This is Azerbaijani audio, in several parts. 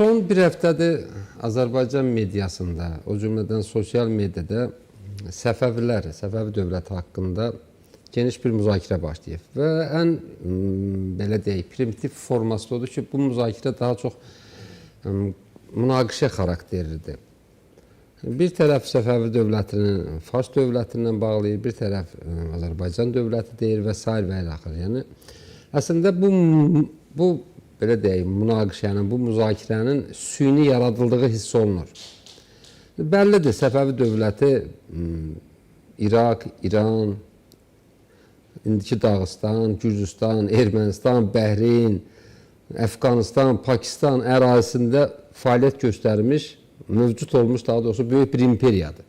Son bir həftədir Azərbaycan mediasında, o cümlədən sosial mediada Səfəvi dövləti haqqında geniş bir müzakirə başlayıb və ən belə deyək, primitiv forması odur ki, bu müzakirə daha çox münaqişə xarakterlidir. Bir tərəf Səfəvi dövlətinin Fars dövlətindən bağlayır, bir tərəf Azərbaycan dövləti deyir və s. və ilə axır. Yəni, əslində bu belə deyək, münaqişənin, bu müzakirənin süni yaradıldığı hiss olunur. Bəllidir, Səfəvi dövləti İraq, İran, indiki Dağıstan, Gürcüstan, Ermənistan, Bəhreyn, Əfqanistan, Pakistan ərazisində fəaliyyət göstərmiş, mövcud olmuş, daha doğrusu böyük bir imperiyadır.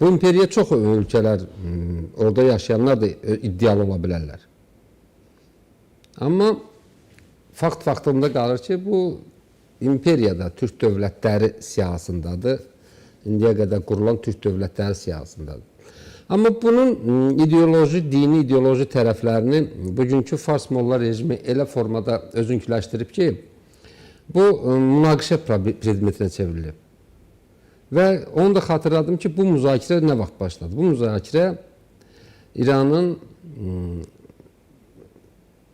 Bu imperiya çox ölkələr, orada yaşayanlar da iddialı ola bilərlər. Amma fakt faktında qalır ki, bu imperiyada Türk dövlətləri siyasındadır. İndiyə qədər qurulan Türk dövlətləri siyasındadır. Amma bunun dini ideoloji tərəflərini bugünkü Fars Molla rejimi elə formada özünküləşdirib ki, bu münaqişə predmetinə çevrilib. Və onu da xatırladım ki, bu müzakirə nə vaxt başladı? Bu müzakirə İranın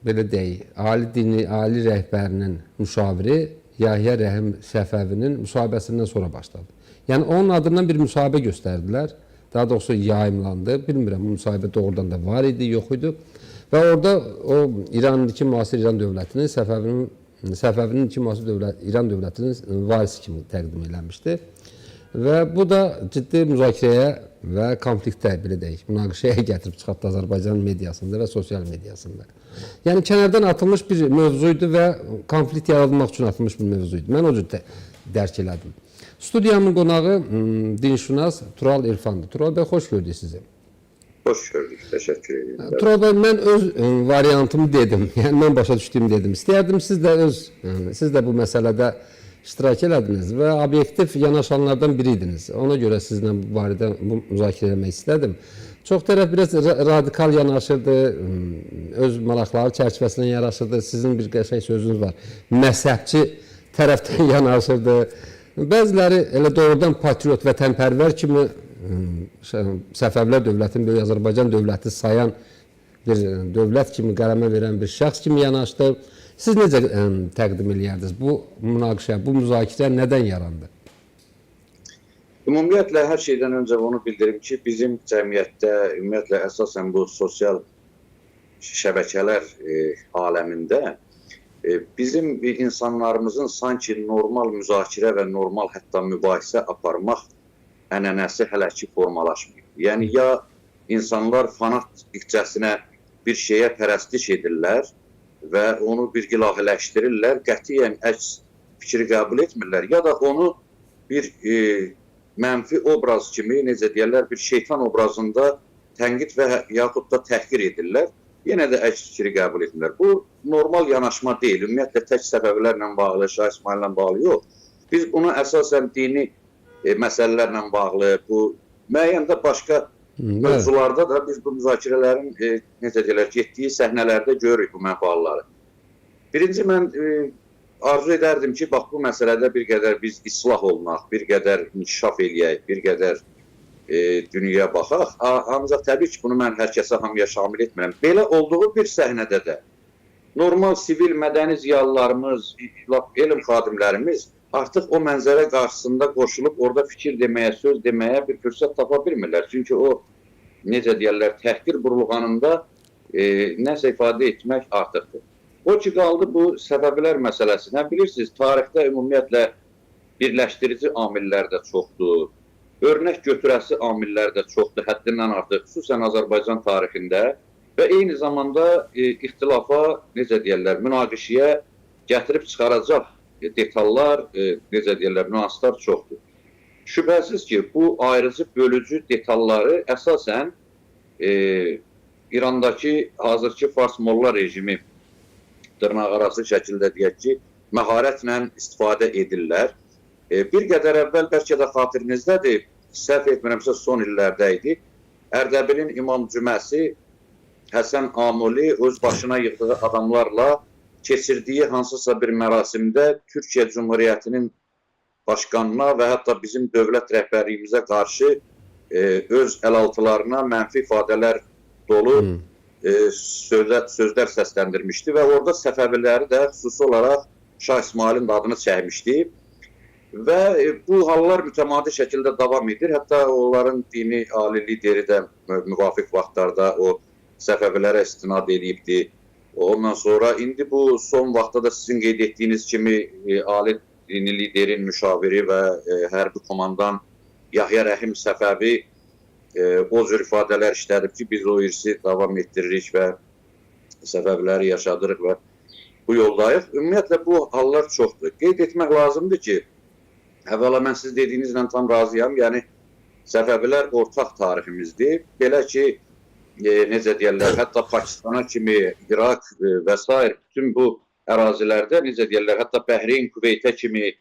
belə deyək, ali rəhbərinin müşaviri Yahya Rəhim Səfəvinin müsahibəsindən sonra başladı. Yəni, onun adından bir müsahibə göstərdilər. Daha doğrusu yayımlandı. Bilmirəm, bu müsahibə doğrudan da var idi, yox idi. Və orada o İran'daki müasir İran dövlətinin, Səfəvinin İran dövlətinin varisi kimi təqdim edilmişdi. Və bu da ciddi müzakirəyə və konfliktə, belə deyək, münaqişəyə gətirib çıxartdı Azərbaycan mediasında və sosial mediasında. Yəni, kənardan atılmış bir mövzuydu və konflikt yaradılmaq üçün atılmış bir mövzuydu. Mən o cür dərk elədim. Studiyamın qonağı dinşünas Tural İrfandır. Tural bəy, xoş gördük sizi. Hoş gördük, teşekkür ederim. Tural bəy, mən öz variantımı dedim, yəni mən başa düşdüyümü dedim. İstəyərdim, siz də bu məsələdə iştirak elədiniz və obyektiv yanaşanlardan biriydiniz. Ona görə sizinlə bu barədə müzakirə etmək istədim. Çox tərəf biraz radikal yanaşırdı, öz maraqları çərçivəsindən yanaşırdı. Sizin bir qəşəng sözünüz var, məzhəbçi tərəfdən yanaşırdı. Bəziləri elə doğrudan patriot, vətənpərvər kimi Səfəvilər dövlətini böyük Azərbaycan dövləti sayan bir dövlət kimi qələmə verən bir şəxs kimi yanaşdı. Siz necə təqdim edərdiniz? Bu münaqişə, bu müzakirə nədən yarandı? Ümumiyyətlə, hər şeydən öncə onu bildirim ki, bizim cəmiyyətdə, ümumiyyətlə, əsasən bu sosial şəbəkələr aləmində bizim insanlarımızın sanki normal müzakirə və normal hətta mübahisə aparmaq ənənəsi hələ ki formalaşmıyor. Yəni, ya insanlar fanatikcəsinə bir şeyə pərəstiş edirlər və onu bir ilahiləşdirirlər, qətiyyən əks fikri qəbul etmirlər, ya da onu bir mənfi obraz kimi, necə deyərlər, bir şeytan obrazında tənqid və yaxud da təhqir edirlər, yenə də əks fikri qəbul etmirlər. Bu, normal yanaşma deyil. Ümumiyyətlə, tək Səfəvilərlə bağlı, Şah İsmaillə bağlı yox. Biz buna əsasən dini məsələlərlə bağlı, bu müəyyən də başqa mövzularda da biz bu müzakirələrin, necə deyirlər, getdiyi səhnələrdə görürük bu mənfaatları. Birinci, mən arzu edərdim ki, bax, bu məsələdə bir qədər biz islah olunaq, bir qədər inkişaf eləyək, bir qədər dünyaya baxaq. Ancaq təbii ki, bunu mən hər kəsə hamıya şamil etmirəm. Belə olduğu bir səhnədə də normal sivil mədəni ziyalılarımız, elm xadimlərimiz artıq o mənzərə qarşısında qoşulub orada fikir deməyə, söz deməyə bir fürsət tapa bilmirlər. Çünki o, necə deyərlər, təhqir burulğanında nəsə ifadə etmək artıqdır. O ki, qaldı bu Səfəvilər məsələsinə. Bilirsiniz, tarixdə ümumiyyətlə birləşdirici amillər də çoxdur. Örnək götürəsi amillər də çoxdur, həddindən artıq, xüsusən Azərbaycan tarixində və eyni zamanda ixtilafa, necə deyərlər, münaqişəyə gətirib çıxaracaq detallar, necə deyərlər, nüanslar çoxdur. Şübhəsiz ki, bu ayrıcı, bölücü detalları əsasən İrandakı hazırki Fars Molla rejimi dırnaqarası şəkildə deyək ki, məharətlə istifadə edirlər. Bir qədər əvvəl bəlkə də xatirinizdədir, səhv etmirəmsə son illərdə idi. Ərdəbilin İmam Cüməsi Həsən Amuli öz başına yığdığı adamlarla keçirdiyi hansısa bir mərasimdə Türkiyə Cumhuriyyətinin başkanına və hətta bizim dövlət rəhbərliyimizə qarşı öz əlaltılarına mənfi ifadələr dolu sözlər səsləndirmişdi və orada Səfəviləri də xüsusi olaraq Şah İsmailin adını çəkmişdi və bu hallar mütəmadi şəkildə davam edir. Hətta onların dini ali lideri də müvafiq vaxtlarda o Səfəvilərə istinad edibdi. Ondan sonra indi bu son vaxtda da sizin qeyd etdiyiniz kimi ali dini liderin müşaviri və hərbi komandan Yahya Rəhim Səfəvi o cür ifadələr işlədib ki, biz o irsi davam etdiririk və Səfəviləri yaşadırıq və bu yoldayıq. Ümumiyyətlə, bu hallar çoxdur. Qeyd etmək lazımdır ki, əvvəla mən siz dediyinizlə tam razıyam. Yəni, Səfəvilər ortaq tariximizdir. Belə ki, necə deyərlər, hətta Pakistana kimi, İraq və s. bütün bu ərazilərdə, necə deyərlər, hətta Bəhreyn, Küveytə kimi,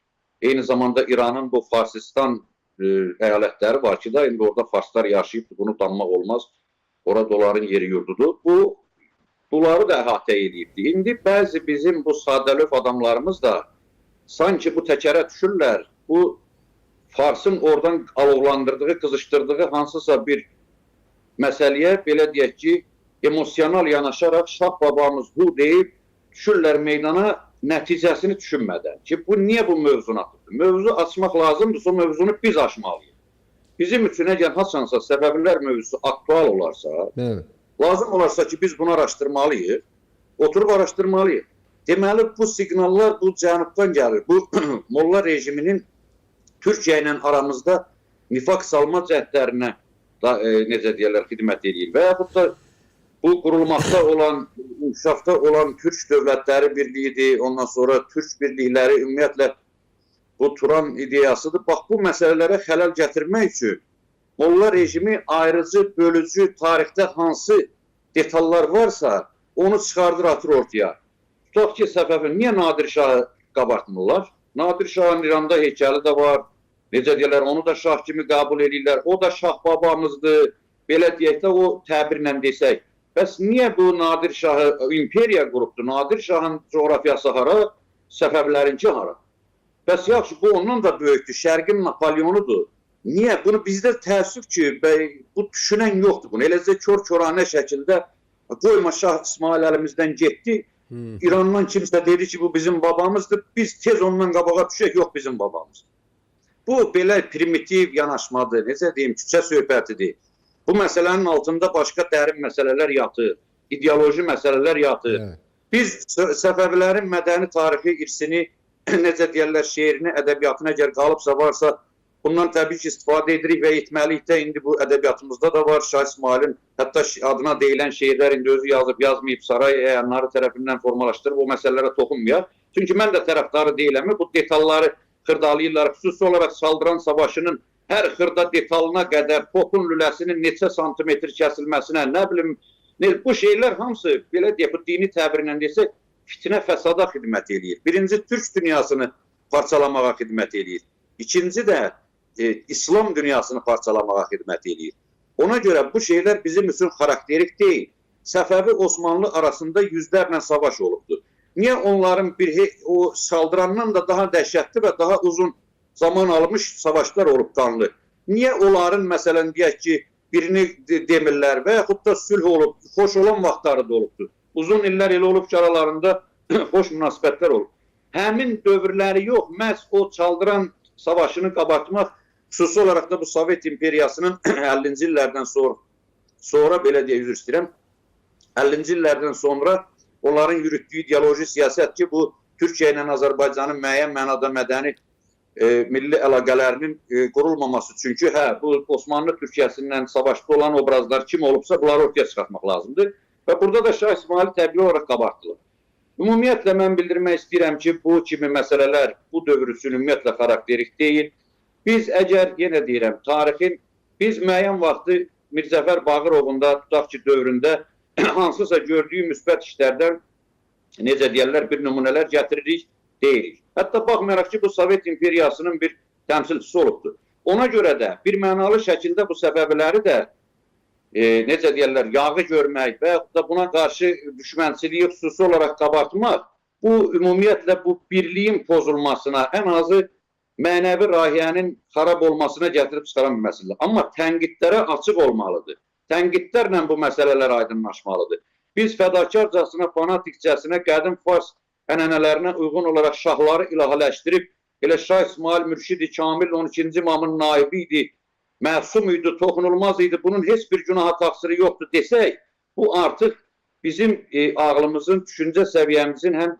eyni zamanda İranın bu Farsistan əyalətləri var ki da, indi orada Farslar yaşayıb, bunu danmaq olmaz. Orada onların yeri yurdudur. Bunları da əhatə edibdir. İndi bəzi bizim bu sadəlöv adamlarımız da sanki bu təkərə düşürlər. Bu Farsın oradan alovlandırdığı, qızışdırdığı hansısa bir məsələyə, belə deyək ki, emosional yanaşaraq Şah babamız bu deyib düşürlər meydana nəticəsini düşünmədən. Ki, bu niyə bu mövzunu atırdı? Mövzu açmaq lazımdır, o mövzunu biz aşmalıyıq. Bizim üçün əgər haçansa Səfəvilər mövzusu aktual olarsa, lazım olarsa ki, biz bunu araşdırmalıyıq, oturub araşdırmalıyıq. Deməli, bu siqnallar bu cənubdan gəlir. Bu, Molla rejiminin Türkiyə ilə aramızda nifaq salma cəhdlərinə necə deyərlər, xidmət edir. Və yaxud da bu qurulmaqda olan, inkişafda olan Türk dövlətləri birliyidir, ondan sonra Türk birlikləri ümumiyyətlə bu Turan ideyasıdır. Bax, bu məsələlərə xələl gətirmək üçün Molla rejimi ayrıcı, bölücü, tarixdə hansı detallar varsa, onu çıxardır, atır ortaya. Tutaq ki, Səfəvi niyə Nadir Şahı qabartmırlar? Nadir Şahın İranda heykəli də var. Necə deyirlər, onu da şah kimi qəbul edirlər. O da şah babamızdır. Belə deyək də, o təbirlə desək. Bəs niyə bu Nadir Şahı imperiya qurubdur? Nadir Şahın coğrafiyası hara, Səfəvilərinki hara? Bəs yaxşı, bu ondan da böyükdür. Şərqin Napolyonudur. Niyə? Bunu bizdə təəssüf ki, bu düşünən yoxdur. Bunu eləcə kör-köranə şəkildə qoyma Şah İsmail əlimizdən getdi. İrandan kimsə dedi ki, bu bizim babamızdır. Biz tez ondan qabağa düşək, yox bizim babamız. Bu belə primitiv yanaşmadır, necə deyim, küçə söhbətidir. Bu məsələnin altında başqa dərin məsələlər yatır, ideoloji məsələlər yatır. Biz Səfəvilərin mədəni tarixi irsini, necə deyərlər, şeirini, ədəbiyyatını əgər qalıbsa varsa, bundan təbii ki, istifadə edirik və etməliyik də indi bu ədəbiyyatımızda da var. Şah İsmailin hətta adına deyilən şeirlər indi özü yazıb, yazmayıb, saray əyanları tərəfindən formalaşdırıb o məsələlərə toxunmayaq. Çünki mən də tərəfdarı deyiləm, bu detalları xırdalayırlar. Xüsusi olaraq Saldıran Savaşının hər xırda detalına qədər topun lüləsinin neçə santimetr kəsilməsinə, nə bilim, bu şeylər hamısı, belə deyək, bu dini təbirlə desək, fitnə fəsada xidmət edir. Birinci, Türk dünyasını parçalamağa xidmət edir. İkinci də İslam dünyasını parçalamağa xidmət edir. Ona görə bu şeylər bizim üçün xarakterik deyil. Səfəvi Osmanlı arasında yüzlərlə savaş olubdur. Niyə onların o saldırandan da daha dəhşətli və daha uzun zaman almış savaşlar olub qanlı? Niyə onların, məsələn, deyək ki, birini demirlər və yaxud da sülh olub, xoş olan vaxtları da olubdur. Uzun illər elə olub ki, aralarında xoş münasibətlər olub. Həmin dövrləri yox, məhz o çaldıran savaşını qabartmaq, xüsusi olaraq da bu Sovet imperiyasının 50-ci illərdən sonra belə deyə üzr istəyirəm, 50-ci illərdən sonra onların yürütdüyü ideoloji siyasət ki, bu Türkiyə ilə Azərbaycanın müəyyən mənada mədəni milli əlaqələrinin qurulmaması. Çünki bu Osmanlı Türkiyəsindən savaşda olan obrazlar kim olubsa, bunları ortaya çıxartmaq lazımdır. Və burada da Şah İsmail təbii olaraq qabartılır. Ümumiyyətlə, mən bildirmək istəyirəm ki, bu kimi məsələlər bu dövr üçün ümumiyyətlə xarakterik deyil. Biz əgər, yenə deyirəm, tarixin, biz müəyyən vaxtı Mirzəfər Bağırovun da tutaq ki, dövründə hansısa gördüyü müsbət işlərdən, necə deyərlər, bir nümunələr gətiririk, deyirik. Hətta baxmayaraq ki, bu Sovet imperiyasının bir təmsilçisi olubdur. Ona görə də bir mənalı şəkildə bu səbəbləri də, necə deyərlər, yağı görmək və yaxud da buna qarşı düşmənçiliyi xüsusi olaraq qabartmaq, bu ümumiyyətlə bu birliyin pozulmasına, ən azı mənəvi layihənin xarab olmasına gətirib çıxaran bir məsələdir. Amma tənqidlərə açıq olmalıdır. Tənqidlərlə bu məsələlər aydınlaşmalıdır. Biz fədakarcasına, fanatikcəsinə qədim fars ənənələrinə uyğun olaraq şahları ilahələşdirib, elə Şah İsmail Mürşidi Kamil 12-ci imamın naibi idi, məsum idi, toxunulmaz idi, bunun heç bir günaha təqsiri yoxdur desək, bu artıq bizim ağlımızın, düşüncə səviyyəmizin həm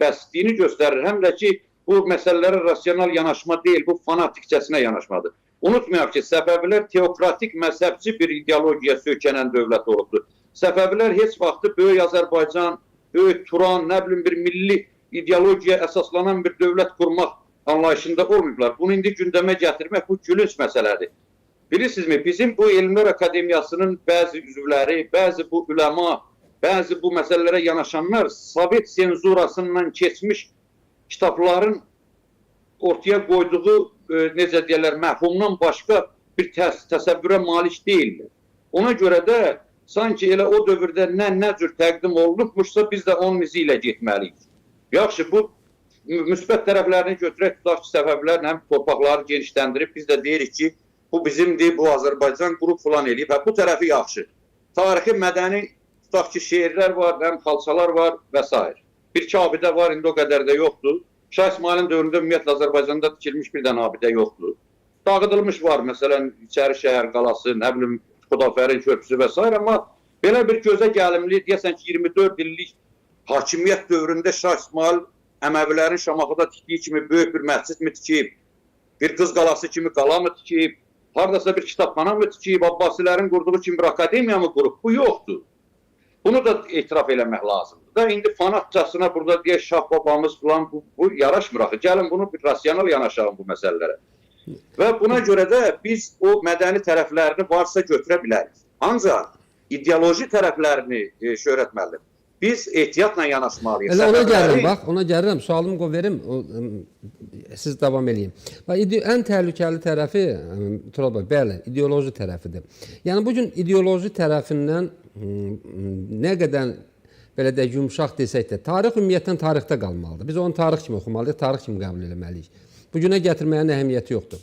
bəsliyini göstərir, həm də ki, bu məsələlərə rasional yanaşma deyil, bu fanatikcəsinə yanaşmadır. Unutmayaq ki, Səfəvilər teokratik, məzhəbçi bir ideologiya sökənən dövlət olubdur. Səfəvilər heç vaxtı Böyük Azərbaycan, Böyük Turan, nə bilim bir milli ideologiya əsaslanan bir dövlət qurmaq anlayışında olmayıblar. Bunu indi gündəmə gətirmək bu gülünc məsələdir. Bilirsinizmi, bizim bu Elmlər Akademiyasının bəzi üzvləri, bəzi bu üləma, bəzi bu məsələlərə yanaşanlar Sovet senzurasından keçmiş kitabların ortaya qoyduğu, necə deyirlər, məhfumdan başqa bir təsəvvürə malik deyildir. Ona görə də sanki elə o dövrdə nə cür təqdim olunubmuşsa biz də onun izi ilə getməliyik. Yaxşı, bu müsbət tərəflərini götürək, tutaq ki, Səfəvilər həm torpaqları genişləndirib, biz də deyirik ki, bu bizimdir, bu Azərbaycan qrup falan eləyib. Bu tərəfi yaxşı. Tarixi, mədəni, tutaq ki, şeirlər var, həm xalçalar var və s. Bir-iki abidə var, indi o qədər də yoxdur. Şah İsmailin dövründə ümumiyyətlə Azərbaycanda tikilmiş bir dənə abidə yoxdur. Dağıdılmış var, məsələn, İçəri şəhər qalası, nə bilim, Xudafərin körpüsü və s. Amma belə bir gözə gəlimli, deyəsən ki, 24 illik hakimiyyət dövründə Şah İsmail Əməvilərin Şamaxıda tikdiyi kimi böyük bir məscid mi tikib, bir qız qalası kimi qala mı tikib, haradasa bir kitabxana mı tikib, Abbasilərin qurduğu kimi bir akademiya mı qurub? Bu yoxdur. Bunu da etiraf eləmək lazımdır. Da indi fanatcasına burada deyək Şah babamız falan bu yaraşmır axı. Gəlin bunu bir rasional yanaşalım bu məsələlərə. Və buna görə də biz o mədəni tərəflərini varsa götürə bilərik. Ancaq ideoloji tərəflərini Şöhrət müəllim, biz ehtiyatla yanaşmalıyıq. Elə ona gəlirəm, bax, ona gəlirəm, sualımı qoy verim, siz davam edin. Ən təhlükəli tərəfi, Tural bəy, bəli, ideoloji tərəfidir. Yəni, bugün ideoloji tərəfindən nə qədər, belə də yumşaq desək də, tarix ümumiyyətlə tarixdə qalmalıdır. Biz onu tarix kimi oxumalıyıq, tarix kimi qəbul etməliyik. Bugünə gətirməyin əhəmiyyəti yoxdur.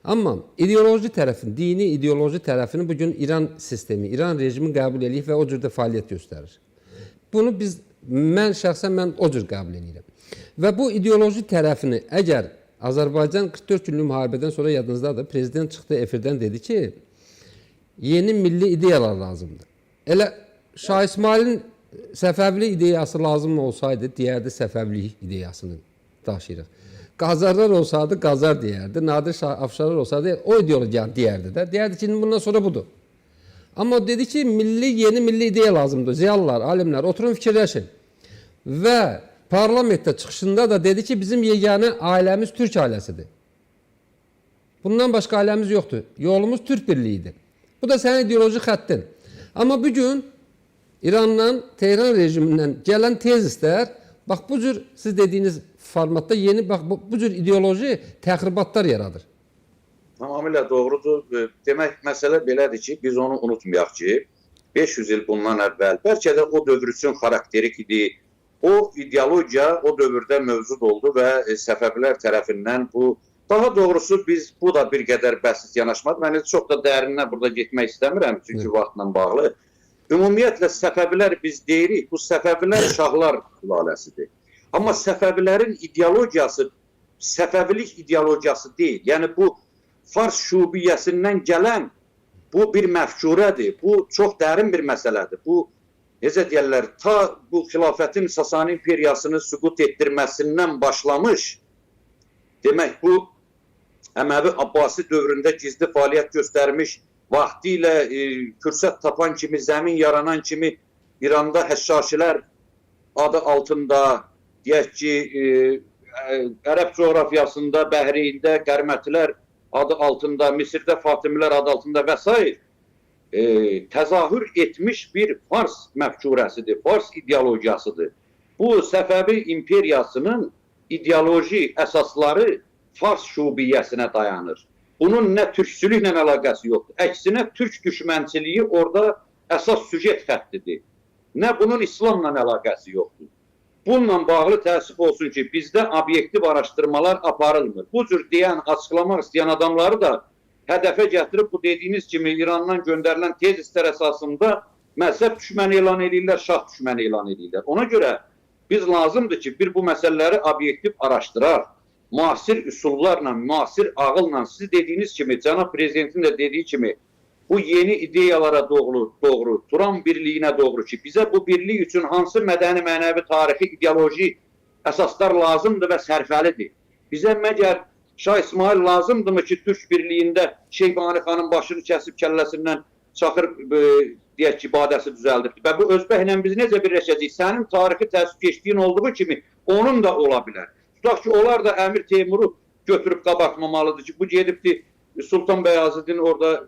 Amma ideoloji tərəfini, dini ideoloji tərəfini bugün İran sistemi, İran rejimi qəbul edib və o cürdə fəaliyyət göstərir. Bunu şəxsən o cür qəbul edirəm. Və bu ideoloji tərəfini əgər Azərbaycan 44 günlük müharibədən sonra yadınızdadır, prezident çıxdı efirdən dedi ki, yeni milli ideyalar lazımdır. Elə Şah İsmailin Səfəvli ideyası lazım olsaydı, deyərdi Səfəvli ideyasını daşıyırıq. Qazarlar olsaydı, Qazar deyərdi. Nadir Şah Afşarlar olsaydı, o ideologiyanı deyərdi də. Deyərdi ki, bundan sonra budur. Amma o dedi ki, yeni milli ideya lazımdır. Ziyalılar, alimlər, oturun fikirləşin. Və parlamentdə çıxışında da dedi ki, bizim yeganə ailəmiz Türk ailəsidir. Bundan başqa ailəmiz yoxdur. Yolumuz Türk birliyidir. Bu da sənin ideoloji xəttin. Amma bugün İrandan, Tehran rejimindən gələn tezislər, bax bu cür siz dediyiniz formatda yeni, bax bu cür ideoloji təxribatlar yaradır. Tamamilə doğrudur. Demək, məsələ belədir ki, biz onu unutmayaq ki, 500 il bundan əvvəl, bəlkə də o dövr üçün xarakterik idi, o ideologiya o dövrdə mövcud oldu və Səfəvilər tərəfindən bu, daha doğrusu biz bu da bir qədər bəsit yanaşmadır. Mən çox da dərindən burada getmək istəmirəm, çünki vaxtla bağlı. Ümumiyyətlə Səfəvilər biz deyirik, bu Səfəvilər şahlar sülaləsidir. Amma Səfəvilərin ideologiyası Səfəvilik ideologiyası deyil. Yəni bu Fars şubiyyəsindən gələn bu bir məfkurədir. Bu çox dərin bir məsələdir. Bu, necə deyərlər, ta bu xilafətin Sasani imperiyasını süqut etdirməsindən başlamış, demək bu Əməvi Abbasi dövründə gizli fəaliyyət göstərmiş, vaxtilə fürsət tapan kimi, zəmin yaranan kimi İranda həşşaşilər adı altında, deyək ki, Ərəb coğrafiyasında, Bəhreyində Qərmətilər adı altında, Misirdə Fatimilər adı altında və s. Təzahür etmiş bir Fars məfkurəsidir, Fars ideologiyasıdır. Bu Səfəvi imperiyasının ideoloji əsasları Fars şubiyyəsinə dayanır. Bunun nə türkçülüklə əlaqəsi yoxdur. Əksinə türk düşmənçiliyi orada əsas süjet xəttidir. Nə bunun İslamla əlaqəsi yoxdur. Bununla bağlı təəssüf olsun ki, bizdə obyektiv araşdırmalar aparılmır. Bu cür deyən, açıqlamaq istəyən adamları da hədəfə gətirib bu dediyiniz kimi İrandan göndərilən tezislər əsasında məzhəb düşməni elan edirlər, şah düşməni elan edirlər. Ona görə biz lazımdır ki, bir bu məsələləri obyektiv araşdıraq. Müasir üsullarla, müasir ağılla, siz dediyiniz kimi, cənab prezidentin də dediyi kimi, bu yeni ideyalara doğru, Turan birliyinə doğru ki, bizə bu birlik üçün hansı mədəni, mənəvi, tarixi, ideoloji əsaslar lazımdır və sərfəlidir. Bizə məgər Şah İsmail lazımdırmı ki, Türk birliyində Şeybani xanın başını kəsib kəlləsindən çaxır deyək ki, ibadəsi düzəldirdi. Və bu özbəklə biz necə birləşəcəyik? Sənin tarixi təəssüf keçdiyin olduğu kimi onun da ola bilər. Tutaq ki, onlar da Əmir Teymuru götürüb qabartmamalıdır ki, bu gedibdir Sultan Bəyazidin orada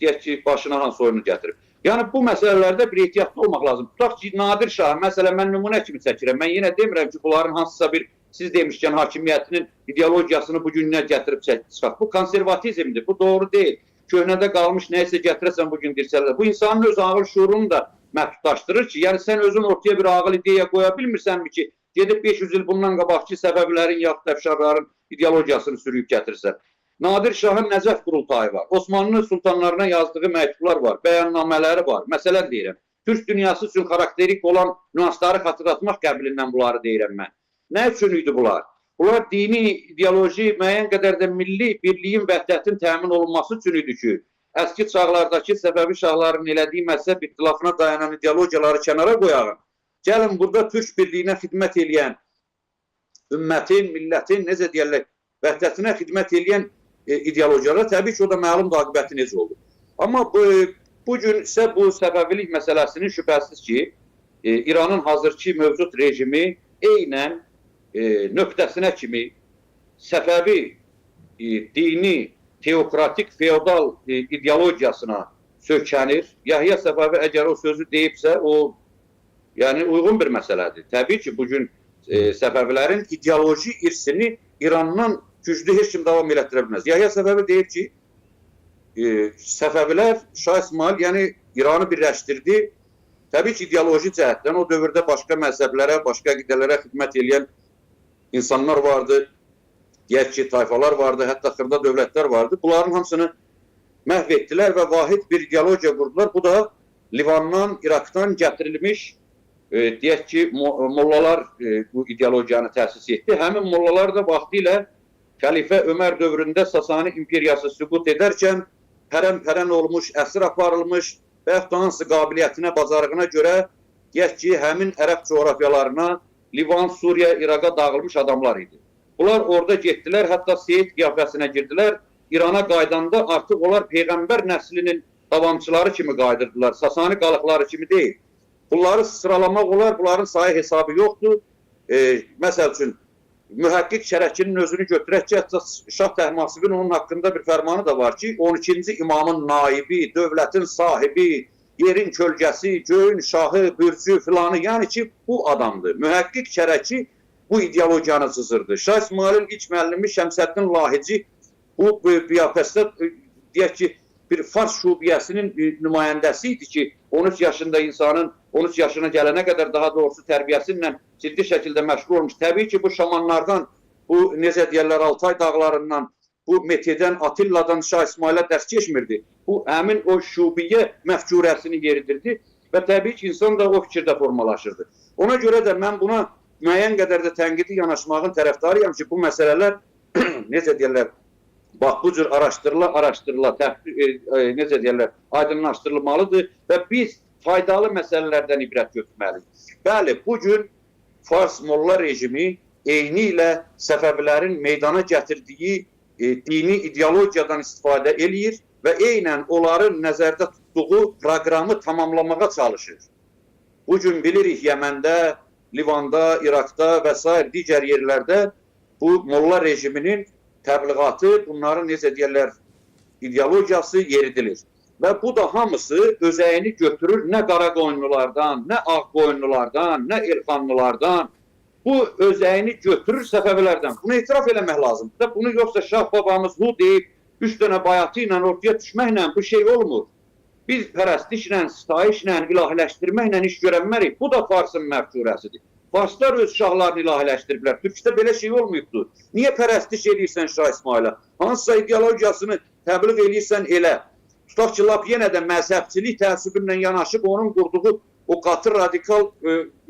deyək ki, başına hansı oyunu gətirib. Yəni, bu məsələlərdə bir ehtiyatlı olmaq lazım. Tutaq ki, Nadir Şah, məsələn, mən nümunə kimi çəkirəm. Mən yenə demirəm ki, bunların hansısa bir, siz demişkən, hakimiyyətinin ideologiyasını bu gününə gətirib çıxaq. Bu konservatizmdir, bu doğru deyil. Köhnədə qalmış nəysə gətirəsən bugün dirsələr. Bu insanın öz ağıl şuurunu da məhdudlaşdırır ki, yəni sən özün ortaya bir ağıl ideya qoya bilmirsənmi ki, gedib 500 il bundan qabaqki səbəblərin, yaxud əfşarların ideologiyasını sürüyüb gətirsən. Nadir Şahın Nəcəf qurultayı var. Osmanlı sultanlarına yazdığı məktublar var, bəyannamələri var. Məsələn deyirəm, Türk dünyası üçün xarakterik olan nüansları xatırlatmaq qəbilindən bunları deyirəm mən. Nə üçün idi bunlar? Bunlar dini, ideoloji, müəyyən qədər də milli birliyin, vəhdətin təmin olunması üçün idi ki, əski çağlardakı Səfəvi şahların elədiyi məzhəb ixtilafına dayanan ideologiyaları kənara qoyağın. Gəlin, burada Türk birliyinə xidmət eləyən, ümmətin, millətin, necə deyərlər, vəhdətinə xidmət eləyən ideologiyalar, təbii ki, o da məlum aqibəti necə olur. Amma bugün isə bu səbəbilik məsələsinin şübhəsiz ki, İranın hazırki mövcud rejimi eynən nöqtəsinə kimi Səfəvi dini, teokratik, feodal ideologiyasına sökənir. Yahya Səfəvi əgər o sözü deyibsə, o yəni uyğun bir məsələdir. Təbii ki, bugün Səfəvilərin ideoloji irsini İrandan güclü heç kim davam elətdirə bilməz. Yahya Səfəvi deyib ki, Səfəvilər, Şah İsmail, yəni İranı birləşdirdi. Təbii ki, ideoloji cəhətdən o dövrdə başqa məzhəblərə, başqa qidələrə xidmət edən insanlar vardı, deyək ki, tayfalar vardı, hətta xırda dövlətlər vardı. Bunların hamısını məhv etdilər və vahid bir ideologiya qurdular. Bu da Livandan, İraqdan gətirilmiş, deyək ki, mollalar bu ideologiyanı təsis etdi. Həmin mollalar da vaxtilə Xəlifə Ömər dövründə Sasani imperiyası süqut edərkən pərən olmuş, əsir aparılmış və yaxud da hansı qabiliyyətinə, bacarığına görə deyək ki, həmin ərəb coğrafyalarına, Livan, Suriya, İraqa dağılmış adamlar idi. Bunlar orada getdilər, hətta Seyid qiyafəsinə girdilər. İrana qaydanda artıq onlar Peyğəmbər nəslinin davamçıları kimi qaydırdılar, Sasani qalıqları kimi deyil. Bunları sıralamaq olar, bunların sayı hesabı yoxdur. Məsəl üçün, mühəqqiq şərəkinin özünü götürək ki, hətta Şah Təhmasibin onun haqqında bir fərmanı da var ki, 12-ci imamın naibi, dövlətin sahibi, yerin kölgəsi, göyün şahı, bürcü filanı, yəni ki, bu adamdır. Mühəqqiq şərəki bu ideologiyanı sızırdı. Şah İsmailin ilk müəllimi Şəmsəddin Lahici bu qiyafəsdə, deyək ki, bir Fars şubiyəsinin nümayəndəsi idi ki, 13 yaşında insanın 13 yaşına gələnə qədər daha doğrusu tərbiyəsinlə ciddi şəkildə məşğul olmuş. Təbii ki, bu şamanlardan, bu necə deyərlər, Altay dağlarından, bu Metidən, Atilladan Şah İsmailə dərs keçmirdi. Bu, həmin o şubiyyə məfcurəsini yeridirdi və təbii ki, insan da o fikirdə formalaşırdı. Ona görə də mən buna müəyyən qədər də tənqidi yanaşmağın tərəfdarıyam ki, bu məsələlər, necə deyərlər, bax, bu cür araşdırıla, necə deyərlər, aydınlaşdırılmalıdır və biz faydalı məsələlərdən ibrət götürməliyik. Bəli, bugün Fars molla rejimi eyni ilə Səfəvilərin meydana gətirdiyi dini ideologiyadan istifadə eləyir və eynən onların nəzərdə tutduğu proqramı tamamlamağa çalışır. Bugün bilirik Yəməndə, Livanda, İraqda və s. digər yerlərdə bu molla rejiminin təbliğatı, bunların necə deyərlər, ideologiyası yeridilir. Və bu da hamısı özəyini götürür nə qara qoyunlulardan, nə ağ qoyunlulardan, nə elxanlılardan. Bu özəyini götürür Səfəvilərdən. Bunu etiraf eləmək lazımdır. Bunu yoxsa Şah babamız hu deyib, 3 dənə bayatı ilə ortaya düşməklə bu şey olmur. Biz pərəstişlə, sitayişlə, ilahiləşdirməklə iş görənmərik. Bu da Farsın məfcurəsidir. Farslar öz şahlarını ilahiləşdiriblər. Türkdə belə şey olmayıbdır. Niyə pərəstiş edirsən Şah İsmailə? Hansısa ideologiyasını təbliğ edirsən elə. Tutaq ki, lap yenə də məzhəbçilik təəssübünlə yanaşıb onun qurduğu o qatı radikal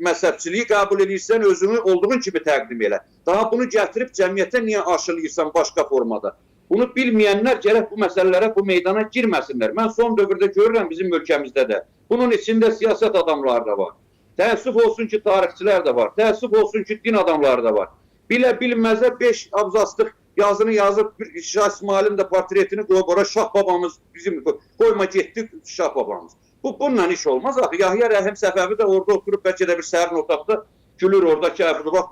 məzhəbçiliyi qəbul edirsən, özünü olduğun kimi təqdim elə. Daha bunu gətirib cəmiyyətə niyə aşılıyırsan başqa formada? Bunu bilməyənlər gərək bu məsələlərə, bu meydana girməsinlər. Mən son dövrdə görürəm bizim ölkəmizdə də. Bunun içində siyasət adamları da var. Təəssüf olsun ki, tarixçilər də var. Təəssüf olsun ki, din adamları da var. Bilə-bilməzə 5 abzaslıq yazını yazıb, Şah İsmailin də portretini qoyub, ora Şah babamız, bizim qoyma getdik Şah babamız. Bununla iş olmaz. Axı, Yahya Rəhim Səfəvi də orada oturub, bəlkə də bir səhərin otaqda gülür oradakı bax,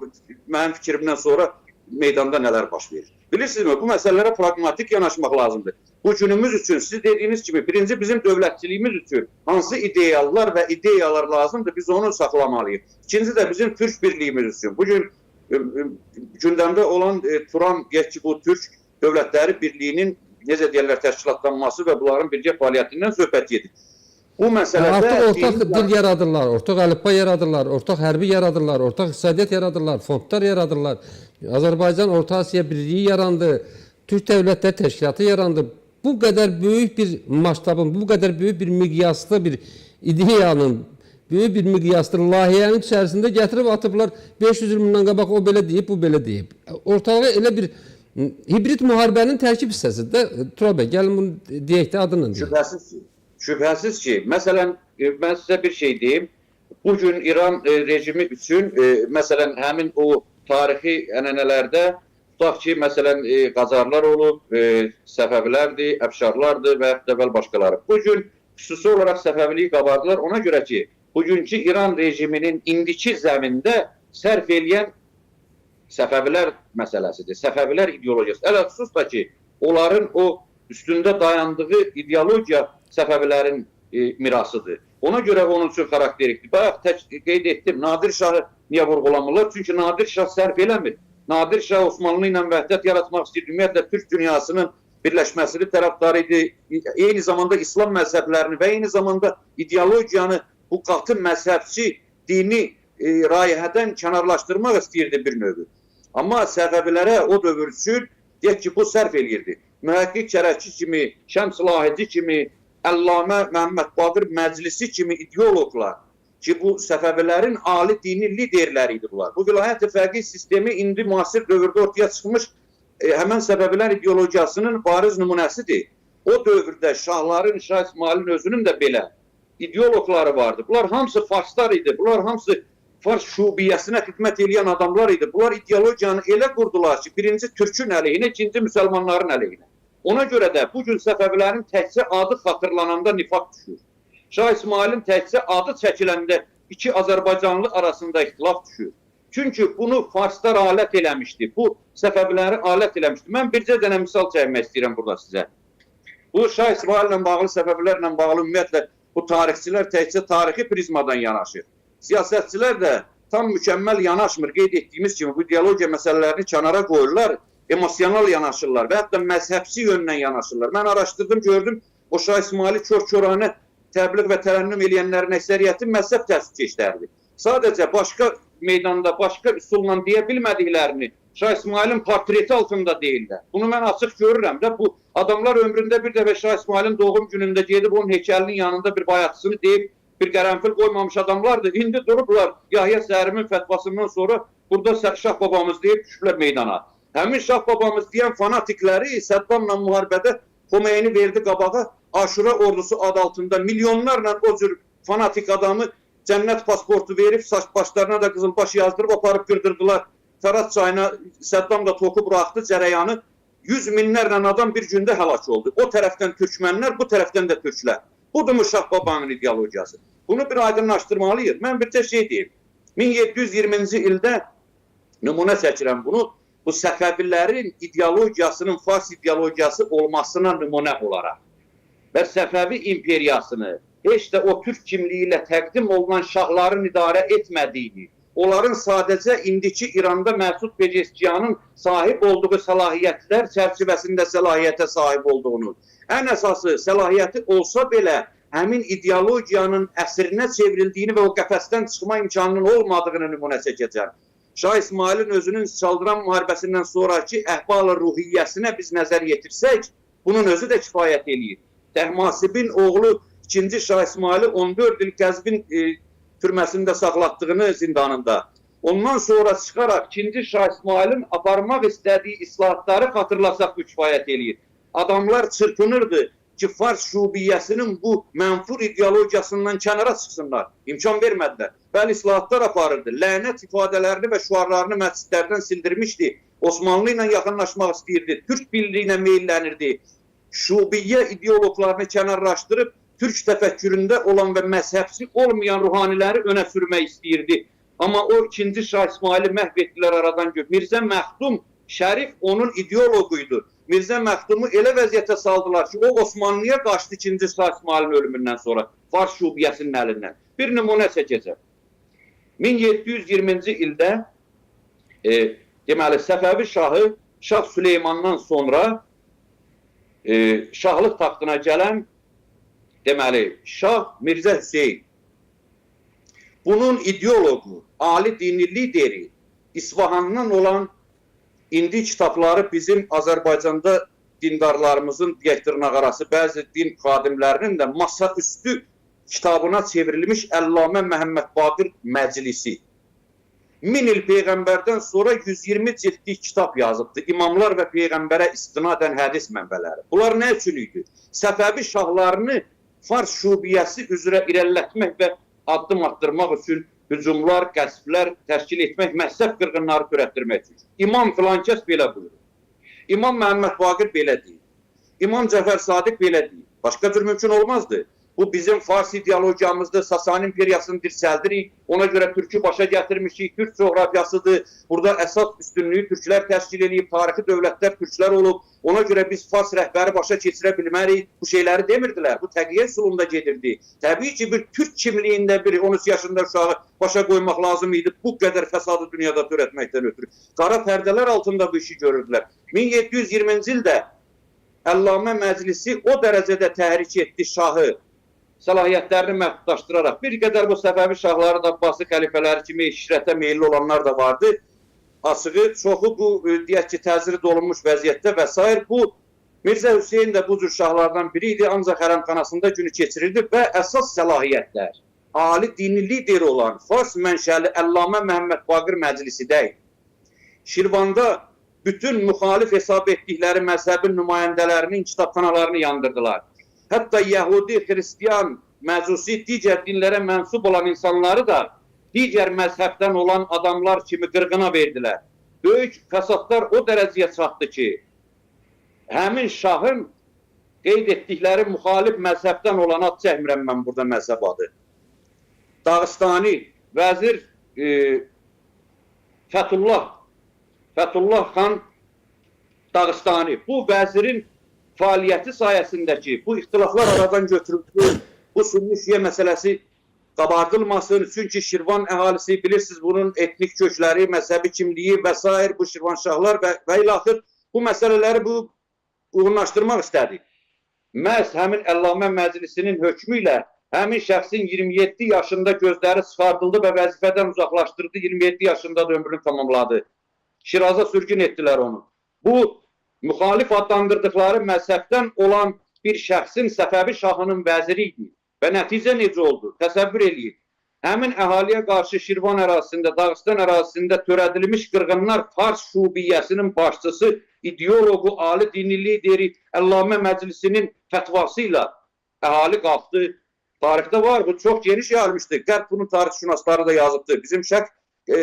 mənim fikrimdən sonra meydanda nələr baş verir. Bilirsinizmi, bu məsələlərə pragmatik yanaşmaq lazımdır. Bu günümüz üçün, siz dediyiniz kimi, birinci bizim dövlətçiliyimiz üçün hansı ideallar və ideyalar lazımdır, biz onu saxlamalıyıq. İkinci də bizim Türk birliyimiz üçün. Bugün gündəmdə olan Turan, bu Türk Dövlətləri Birliyinin, necə deyərlər, təşkilatlanması və bunların birgə fəaliyyətindən söhbət edir. Bu məsələdə... Artıq ortaq dil yaradırlar, ortaq əlifba yaradırlar, ortaq hərbi yaradırlar, ortaq iqtisadiyyat yaradırlar, fondlar yaradırlar. Azərbaycan Orta Asiya Birliyi yarandı, Türk Dövlətləri Təşkilatı yarandı. Bu qədər böyük bir maştabın, bu qədər böyük bir miqyaslı bir ideyanın, böyük bir miqyaslı layihənin içərisində gətirib atıblar. 500 il bundan qabaq o belə deyib, bu belə deyib. Ortalığı elə bir hibrid müharibənin tərkib hissəsidir. Tural bəy, gəlin bunu deyək də adını deyək. Şübhəsiz ki, məsələn, mən sizə bir şey deyim. Bugün İran rejimi üçün, məsələn, həmin o tarixi ənənələrdə, tutaq ki, məsələn, Qacarlar olub, Səfəvilərdir, Əfşarlardır və yaxud başqaları. Bugün xüsusi olaraq Səfəviliyi qabardılar. Ona görə ki, bugünkü İran rejiminin indiki zəmində sərf eləyən Səfəvilər məsələsidir, Səfəvilər ideologiyası. Ələlxüsus da ki, onların o üstündə dayandığı ideologiya Səfəvilərin mirasıdır. Ona görə onun üçün xarakterikdir. Bayaq qeyd etdim, Nadir Şahı niyə vurğulamırlar? Çünki Nadir Şah sərf eləmir. Nadir Şah Osmanlı ilə vəhdət yaratmaq istəyir, ümumiyyətlə Türk dünyasının birləşməsini tərəfdarı idi. Eyni zamanda İslam məzhəblərini və eyni zamanda ideologiyanı, bu qatı məzhəbçi dini rayihədən kənarlaşdırmaq istəyirdi bir növü. Amma Səfəvilərə o dövr üçün deyək ki, bu sərf eləyirdi. Mühəqqiq Kərəçi kimi, Şəms Lahici kimi, Əllamə Məhəmməd Baqır Məclisi kimi ideologlar ki, bu Səfəvilərin ali dini liderləri idi bunlar. Bu vilayət-i fəqih sistemi indi müasir dövrdə ortaya çıxmış həmən Səfəvilər ideologiyasının bariz nümunəsidir. O dövrdə şahların, Şah İsmailin özünün də belə ideologları vardı. Bunlar hamısı farslar idi. Bunlar hamısı Fars şubiyyəsinə xidmət edən adamlar idi. Bunlar ideologiyanı elə qurdular ki, birinci Türkün əleyhinə, ikinci müsəlmanların əleyhinə. Ona görə də bugün Səfəvilərin təkcə adı xatırlananda nifaq düşür. Şah İsmailin təkcə adı çəkiləndə iki Azərbaycanlı arasında ixtilaf düşür. Çünki bunu farslar alət eləmişdi. Bu Səfəviləri alət eləmişdi. Mən bircə dənə misal çəkmək istəyirəm burada sizə. Bu Şah İsmaillə bağlı, Səfəvilərlə bağlı ümumiyyətlə bu tarixçilər təkcə tarixi prizmadan yanaşır. Siyasətçilər də tam mükəmməl yanaşmır. Qeyd etdiyimiz kimi bu ideologiya məsələlərini kənara qoyurlar, emosional yanaşırlar və hətta məzhəbsi yöndən yanaşırlar. Mən araşdırdım, gördüm, o Şah İsmaili kör-körənə təbliğ və tərənnüm eləyənlərin əksəriyyəti məzhəb təəssübkeşləridir. Sadəcə başqa meydanda, başqa üsulla deyə bilmədiklərini Şah İsmailin portreti altında deyirlər. Bunu mən açıq görürəm də, bu adamlar ömründə bir dəfə Şah İsmailin doğum günündə gedib onun heykəlinin yanında bir bayatçısını deyib, bir qərənfil qoymamış adamlardır. İndi durublar Yahya Səhrimin fətvasından sonra burada Şah babamız deyib düşüblər meydana. Həmin Şah babamız deyən fanatikləri Səddamla müharibədə Xomeyni verdi qabağa, Aşura ordusu adı altında milyonlarla o cür fanatik adamı cənnət pasportu verib, başlarına da qızılbaş yazdırıb aparıb qırdırdılar. Fərat çayına Səddam da toku buraxdı cərəyanı. 100 minlərlə adam bir gündə həlak oldu. O tərəfdən türkmənlər, bu tərəfdən də türklər. Budur Şah babanın ideologiyası. Bunu bir aydınlaşdırmalıyıq. Mən bir tə şey deyim. 1720-ci ildə nümunə çəkirəm bunu. Bu Səfəvilərin ideologiyasının Fars ideologiyası olmasına nümunə olaraq və Səfəvi imperiyasını heç də o türk kimliyi ilə təqdim olunan şahların idarə etmədiyini, onların sadəcə indiki İranda Məsud Pezeşkiyanın sahib olduğu səlahiyyətlər çərçivəsində səlahiyyətə sahib olduğunu, ən əsası səlahiyyəti olsa belə həmin ideologiyanın əsrinə çevrildiyini və o qəfəsdən çıxma imkanının olmadığını nümunə çəkəcəm. Şah İsmailin özünün Çaldıran müharibəsindən sonraki əhval-ruhiyyəsinə biz nəzər yetirsək, bunun özü də kifayət eləyir. Təhmasibin oğlu 2. Şah İsmaili 14 il Qəzvin türməsində saxlatdığını zindanında. Ondan sonra çıxaraq 2. Şah İsmailin aparmaq istədiyi islahatları xatırlasaq bu kifayət eləyir. Adamlar çırpınırdı ki, Fars şubiyyəsinin bu mənfur ideologiyasından kənara çıxsınlar. İmkan vermədilər. Bəli, islahatlar aparırdı. Lənət ifadələrini və şüarlarını məscidlərdən sildirmişdi. Osmanlı ilə yaxınlaşmaq istəyirdi. Türk birliyinə meyillənirdi. Şubiyyə ideologlarını kənarlaşdırıb Türk təfəkküründə olan və məzhəbsi olmayan ruhaniləri önə sürmək istəyirdi. Amma o 2. Şah İsmaili məhv etdilər aradan götürüb. Mirzə Məxdum Şərif onun ideologuydu. Mirzə Məxdumu elə vəziyyətə saldılar ki, o Osmanlıya qaçdı 2. Şah İsmailin ölümündən sonra Fars şubiyyəsinin əlindən. Bir nümunə çəkəcəm. 1720-ci ildə deməli Səfəvi şahı Şah Süleymandan sonra şahlıq taxtına gələn deməli Şah Mirzə Hüseyin. Bunun ideologu, ali dini lideri İsfahandan olan indi kitabları bizim Azərbaycanda dindarlarımızın dırnaqarası bəzi din xadimlərinin də masaüstü kitabına çevrilmiş Əllamə Məhəmməd Baqir Məclisi. 1000 il Peyğəmbərdən sonra 120 ciltlik kitab yazıbdı. İmamlar və Peyğəmbərə istinadən hədis mənbələri. Bunlar nə üçün idi? Səfəvi şahlarını Fars şubiyyəsi üzrə irəlilətmək və addım attırmaq üçün hücumlar, qəsblər təşkil etmək, məhzəb qırğınları törətdirmək üçün. İmam filankəs belə buyurur. İmam Məhəmməd Baqir belə deyir. İmam Cəfər Sadiq belə deyir. Başqa cür mümkün olmazdı. Bu bizim Fars ideologiyamızdır. Sasani imperiyasını dirçəldirik. Ona görə Türkü başa gətirmişik. Türk coğrafiyasıdır. Burada əsas üstünlüyü Türklər təşkil edib, tarixi dövlətlər Türklər olub. Ona görə biz Fars rəhbəri başa keçirə bilmərik. Bu şeyləri demirdilər. Bu təqiyyə üsulunda gedirdi. Təbii ki, bir Türk kimliyində bir 13 yaşında uşağı başa qoymaq lazım idi. Bu qədər fəsadı dünyada törətməkdən ötürü. Qara pərdələr altında bu işi görürdülər. 1720-ci ildə Əllamə Məclisi o dərəcədə təhrik etdi şahı, səlahiyyətlərini məhdudlaşdıraraq. Bir qədər bu Səfəvi şahları da Abbasi xəlifələri kimi işrətə meyilli olanlar da vardı. Açığı, çoxu bu, deyək ki, təziri dolunmuş vəziyyətdə və s. Bu, Mirzə Hüseyin də bu cür şahlardan biri idi, ancaq hərəmxanasında günü keçirirdi və əsas səlahiyyətlər, ali dini lideri olan Fars mənşəli Əllamə Məhəmməd Baqir Məclisi deyil. Şirvanda bütün müxalif hesab etdikləri məzhəbin nümayəndələrinin kitabxanalarını yandırdılar. Hətta Yəhudi, Xristiyan, Məcusi, digər dinlərə mənsub olan insanları da digər məzhəbdən olan adamlar kimi qırğına verdilər. Böyük fəsadlar o dərəcəyə çatdı ki, həmin şahın qeyd etdikləri müxalif məzhəbdən olan ad çəkmirəm mən burada məzhəb adı. Dağıstani vəzir Fətullah xan Dağıstani. Bu vəzirin fəaliyyəti sayəsindəki bu ixtilaflar aradan götürüldü. Bu Sunni-Şiə məsələsi qabardılmasın. Çünki Şirvan əhalisi bilirsiniz bunun etnik kökləri, məzhəbi kimliyi və s. bu Şirvanşahlar və ilaxır bu məsələləri uyğunlaşdırmaq istədi. Məhz həmin Əllamə Məclisinin hökmü ilə həmin şəxsin 27 yaşında gözləri çıxardıldı və vəzifədən uzaqlaşdırdı. 27 yaşında da ömrünü tamamladı. Şiraza sürgün etdilər onu. Bu, müxalif adlandırdıqları məzhəbdən olan bir şəxsin Səfəvi şahının vəziri idi. Və nəticə necə oldu? Təsəvvür edin. Həmin əhaliyə qarşı Şirvan ərazisində, Dağıstan ərazisində törədilmiş qırğınlar Fars şubiyyəsinin başçısı, ideologu, ali dini lideri Əllamə Məclisinin fətvası ilə əhali qalxdı. Tarixdə var, bu çox geniş yayılmışdı. Qərb bunun tarixşünasları da yazıbdı. Bizim şərq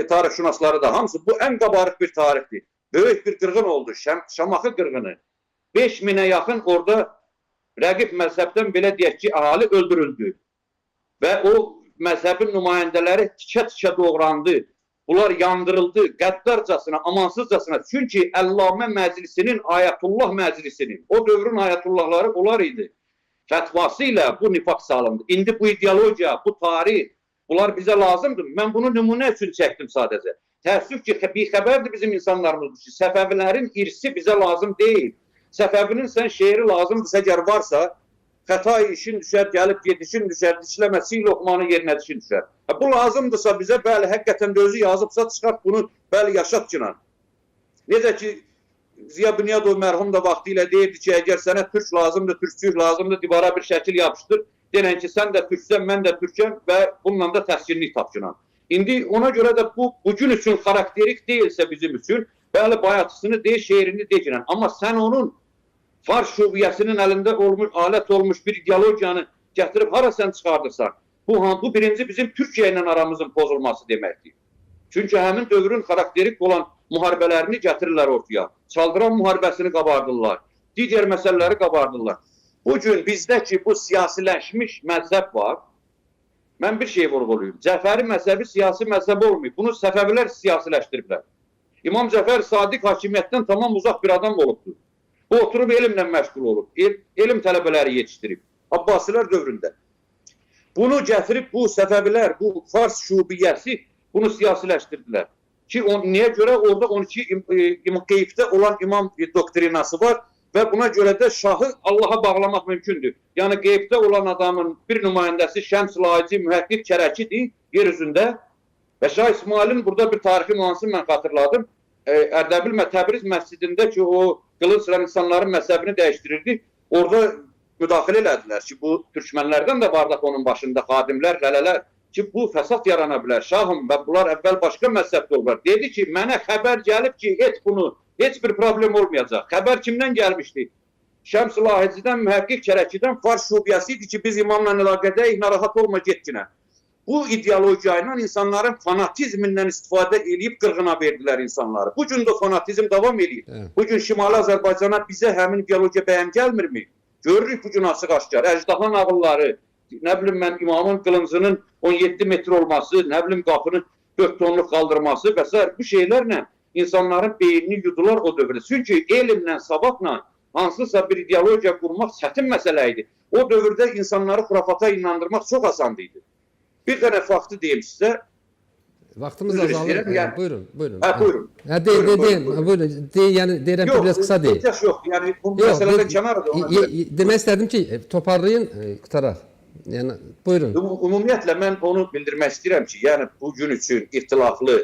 tarixşünasları da hamısı. Bu ən qabarıq bir tarixdir. Böyük bir qırğın oldu. Şamaxı qırğını. 5000'ə yaxın orada rəqib məzhəbdən belə deyək ki, əhali öldürüldü. Və o məzhəbin nümayəndələri tikə-tikə doğrandı. Bunlar yandırıldı qəddarcasına, amansızcasına. Çünki Əllamə Məclisinin, Ayətullah Məclisinin, o dövrün ayətullahları onlar idi. Fətvası ilə bu nifaq salındı. İndi bu ideologiya, bu tarih, bunlar bizə lazımdır. Mən bunu nümunə üçün çəkdim sadəcə. Təəssüf ki, bir xəbərdir bizim insanlarımız ki, Səfəvilərin irsi bizə lazım deyil. Səfəvinin sən şeiri lazımdırsa, əgər varsa, xəta işin düşər, gəlib gedişin düşər, dişləməsi lokmanın yerinə dişin düşər. Bu lazımdırsa bizə, bəli, həqiqətən də özü yazıbsa çıxart bunu, bəli, yaşat ki. Necə ki, Ziya Bünyadov mərhum da vaxtı ilə deyirdi ki, əgər sənə türk lazımdır, türkçülük lazımdır, divara bir şəkil yapışdır, denən ki, sən də türksən, mən də türkəm və bununla da təskinlik tapçınan. İndi ona görə də bu, bugün üçün xarakterik deyilsə bizim üçün, bəli, bayatısını deyil, şeirini deyilən. Amma sən onun Fars şubiyəsinin əlində olmuş, alət olmuş bir ideologiyanı gətirib hara sən çıxardırsan, bu birinci bizim Türkiyə ilə aramızın pozulması deməkdir. Çünki həmin dövrün xarakterik olan müharibələrini gətirirlər ortaya. Çaldıran müharibəsini qabardırlar. Digər məsələləri qabardırlar. Bugün bizdə ki, bu siyasiləşmiş məzhəb var. Mən bir şey vurğuluyum. Cəfəri məzhəbi siyasi məzhəb olmayıb. Bunu Səfəvilər siyasiləşdiriblər. İmam Cəfər Sadiq hakimiyyətdən tamam uzaq bir adam olubdur. Bu oturub elmlə məşğul olub. Elm tələbələri yetişdirib. Abbasilər dövründə. Bunu gətirib bu Səfəvilər, bu Fars şubiyəsi bunu siyasiləşdirdilər. Ki niyə görə? Orada 12 qeybdə olan imam doktrinası var və buna görə də şahı Allaha bağlamaq mümkündür. Yəni qeybdə olan adamın bir nümayəndəsi Şəms Layici Mühəqqqiq Kərəkidir yer üzündə və Şah İsmailin burada bir tarixi nüansını mən xatırladım. Ərdəbil Təbriz məscidində ki, o qılıncla insanların məzhəbini dəyişdirirdi. Orada müdaxilə elədilər ki, bu türkmənlərdən də vardaq onun başında xadimlər, lələlər ki, bu fəsad yarana bilər. Şahım və bunlar əvvəl başqa məzhəbdə olurlar. Dedi ki, mənə xəbər gəlib ki, et bunu, heç bir problem olmayacaq. Xəbər kimdən gəlmişdi? Şəms Lahicidən, Mühəqqqiq Kərəkidən Fars şubiyəsi idi ki, biz imamla əlaqədəyik, narahat olma getkinə. Bu ideologiya ilə insanların fanatizmindən istifadə edib qırğına verdilər insanları. Bugün də fanatizm davam edir. Bugün Şimali Azərbaycana bizə həmin ideologiya bəyəm gəlmirmi? Görürük bugün açıq-aşkar. Əcdaha nağılları, nə bilim mən imamın qılıncının 17 metr olması, nə bilim qapını 4 tonluq qaldırması və s. bu şeylərlə insanların beynini yudular o dövrdə. Çünki elmlə, savadla hansısa bir ideologiya qurmaq çətin məsələ idi. O dövrdə insanları xurafata inandırmaq çox asandı idi. Bir dənə faktı deyim sizə. Vaxtımız azalır. Buyurun, buyurun. Buyurun. Buyurun. Yəni deyirəm ki, biraz qısa deyil. Yox, yəni bu məsələdən kənarda. Demək istədim ki, toparlayın, qutaraq. Yəni buyurun. Ümumiyyətlə mən onu bildirmək istəyirəm ki, yəni bugün üçün ixtilaflı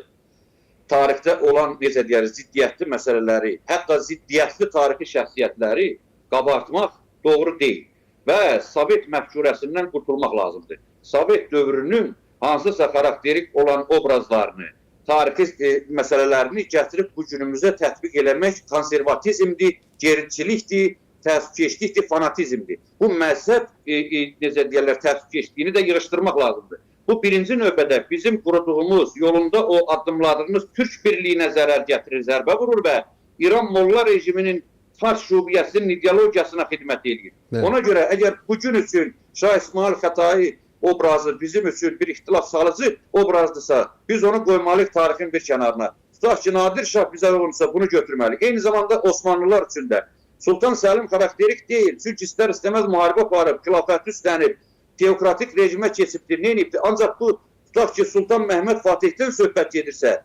tarixdə olan necə deyərik, ziddiyyətli məsələləri, hətta ziddiyyətli tarixi şəxsiyyətləri qabartmaq doğru deyil və Sovet məfkurəsindən qurtulmaq lazımdır. Sovet dövrünün hansısa xarakterik olan obrazlarını, tarixi məsələlərini gətirib bu günümüzə tətbiq eləmək konservatizmdir, geriçilikdir, təəssüfkeşlikdir, fanatizmdir. Bu məzhəb, necə deyərlər, təəssüfkeşliyini də yığışdırmaq lazımdır. Bu birinci növbədə bizim quruduğumuz, yolunda o addımladığımız Türk birliyinə zərər gətirir, zərbə vurur və İran Molla rejiminin Fars şubiyəsinin ideologiyasına xidmət edir. Ona görə əgər bugün üçün Şah İsmail Xətai obrazı bizim üçün bir ixtilaf salıcı obrazdırsa, biz onu qoymalıyıq tarixin bir kənarına. Tutaq ki, Nadir Şah bizə olursa bunu götürməliyik. Eyni zamanda Osmanlılar üçün də Sultan Səlim xarakterik deyil. Çünki istər-istəməz müharibə aparıb, xilafət üstlənib, teokratik rejimə keçibdir, neynibdir. Ancaq bu, tutaq ki, Sultan Məhəmməd Fatihdən söhbət gedirsə,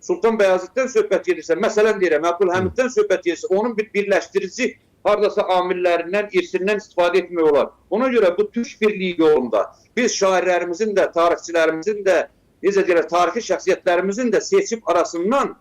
Sultan Bəyaziddən söhbət gedirsə, məsələn deyirəm, Əbdülhəmiddən söhbət gedirsə, onun bir birləşdirici haradasa amillərindən, irsindən istifadə etmək olar. Ona görə bu Türk birliyi yolunda biz şairlərimizin də, tarixçilərimizin də, necə deyirək, tarixi şəxsiyyətlərimizin də seçim arasından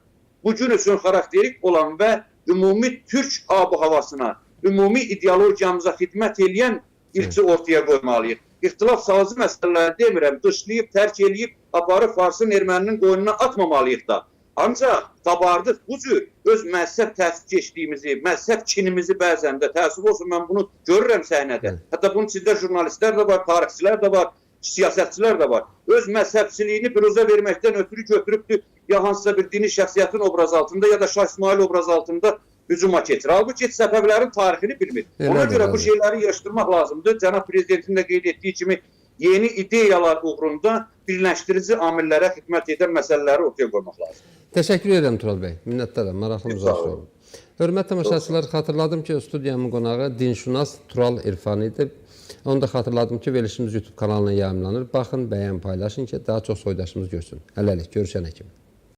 bugün üçün xarakterik olan və ümumi Türk ab-havasına, ümumi ideologiyamıza xidmət edən ilki ortaya qoymalıyıq. İxtilaf salıcı məsələləri demirəm, dışlayıb, tərk eləyib, aparıb Farsın erməninin qoynuna atmamalıyıq da. Ancaq qabardıq bu cür öz məzhəb təəssüfkeşliyimizi, məzhəb kinimizi bəzən də, təəssüf olsun mən bunu görürəm səhnədə. Hətta bunun içində jurnalistlər də var, tarixçilər də var, siyasətçilər də var. Öz məzhəbçiliyini büruzə verməkdən ötürü götürübdür, ya hansısa bir dini şəxsiyyətin obraz altında, ya da Şah İsmail obraz altında hücuma keçir. Halbuki Səfəvilərin tarixini bilmir. Ona görə bu şeyləri yığışdırmaq lazımdır. Cənab Prezidentin də qeyd etdiyi kimi yeni ideyalar uğrunda birləşdirici amillərə xidmət edən məsələləri ortaya qoymaq lazımdır. Təşəkkür edirəm Tural bəy. Minnətdaram. Maraqlı müzakirə oldu. Hörmətli tamaşaçılar, xatırladım ki, studiyamın qonağı dinşünas Tural İrfani idi. Onu da xatırladım ki, verilişimiz YouTube kanalına yayımlanır. Baxın, bəyən, paylaşın ki, daha çox soydaşımız görsün. Hələlik, görüşənə kimi.